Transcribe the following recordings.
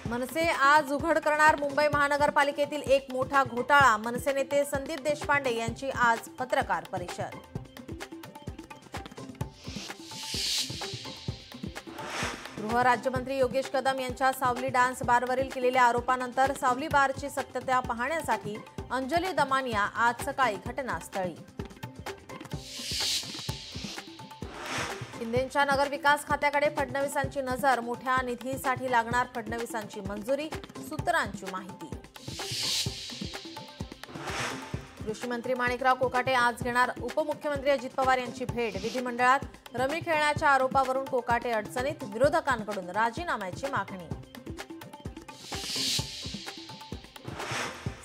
मनसे आज उघड करणार मुंबई महानगरपालिकेतील एक मोठा घोटाळा। मनसे नेते संदीप देशपांडे यांची आज पत्रकार परिषद। गृह राज्यमंत्री योगेश कदम यांच्या सावली डान्स बारवरील केलेल्या आरोपानंतर सावली बारची सत्यता पाहण्यासाठी अंजली दमानिया आज सकाळी घटनास्थळी। शिंदेंच्या नगरविकास खात्याकडे फडणवीसांची नजर। मोठ्या निधीसाठी लागणार फडणवीसांची मंजुरी, सूत्रांची माहिती। कृषी मंत्री माणिकराव कोकाटे आज घेणार उपमुख्यमंत्री अजित पवार यांची भेट। विधिमंडळात रमी खेळण्याच्या आरोपावरून कोकाटे अडचणीत, विरोधकांकडून राजीनाम्याची मागणी।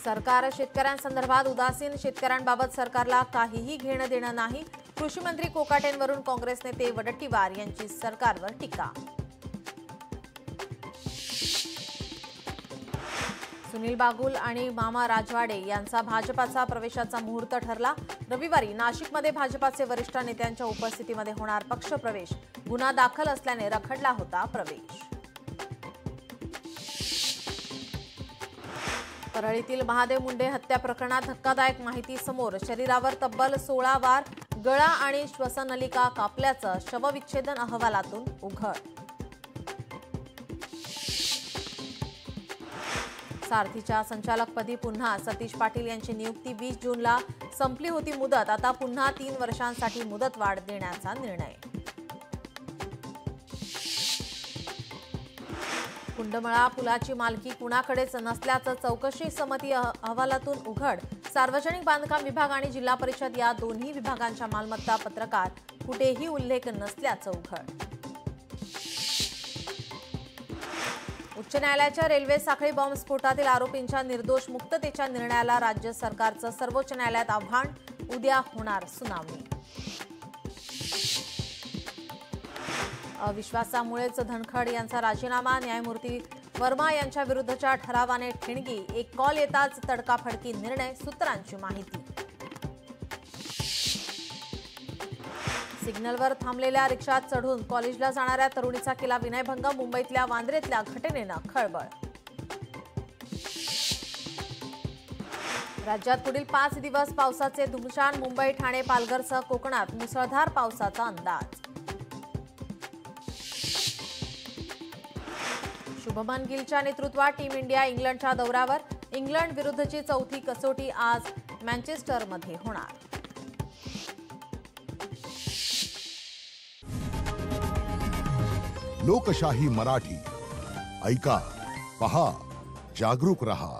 सरकार शेतकऱ्यांसंदर्भात उदासीन, शेतकऱ्यांबाबत सरकारला काहीही घेणं देणं नाही। कृषी मंत्री कोकाटेंवरून काँग्रेस नेते वडट्टीवार यांची सरकारवर टीका। सुनील बागुल आणि मामा राजवाडे यांचा भाजपाचा प्रवेशाचा मुहूर्त ठरला। रविवारी नाशिकमध्ये भाजपाचे वरिष्ठ नेत्यांच्या उपस्थितीमध्ये होणार पक्षप्रवेश। गुन्हा दाखल असल्याने रखडला होता प्रवेश। परळीतील महादेव मुंडे हत्या प्रकरणात धक्कादायक माहिती समोर। शरीरावर तब्बल 16 वार, गळा आणि श्वसननलिका कापल्याचं शवविच्छेदन अहवालातून उघड। सारथीच्या संचालकपदी पुन्हा सतीश पाटील यांची नियुक्ती। 20 जूनला संपली होती मुदत, आता पुन्हा 3 वर्षांसाठी मुदतवाढ देण्याचा निर्णय। कुंडमळा पुलाची मालकी कुणाकडेच नसल्याचं चौकशी समिती अहवालातून उघड। सार्वजनिक बांधकाम विभाग आणि जिल्हा परिषद या दोन्ही विभागांच्या मालमत्ता पत्रकात कुठेही उल्लेख नसल्याचं उघड। उच्च न्यायालयाच्या रेल्वे साखळी बॉम्बस्फोटातील आरोपींच्या निर्दोष मुक्ततेच्या निर्णयाला राज्य सरकारचं सर्वोच्च न्यायालयात आव्हान। उद्या होणार सुनावणी। अविश्वासामुळेच धनखड यांचा राजीनामा। न्यायमूर्ती वर्मा यांच्या विरुद्धच्या ठरावाने ठिणगी। एक कॉल येताच तडकाफडकी निर्णय, सूत्रांची माहिती। सिग्नलवर थांबलेल्या रिक्षात चढून कॉलेजला जाणाऱ्या तरुणीचा केला विनयभंग। मुंबईतल्या वांद्रेतल्या घटनेनं खळबळ। राज्यात पुढील 5 दिवस पावसाचे धुमशान। मुंबई, ठाणे, पालघरसह कोकणात मुसळधार पावसाचा अंदाज। शुभमन गिलच्या नेतृत्वात टीम इंडिया इंग्लंडच्या दौऱ्यावर। इंग्लंड विरुद्धची 4थी कसोटी आज मँचेस्टरमध्ये होणार। लोकशाही मराठी ऐका, पहा, जागरूक रहा।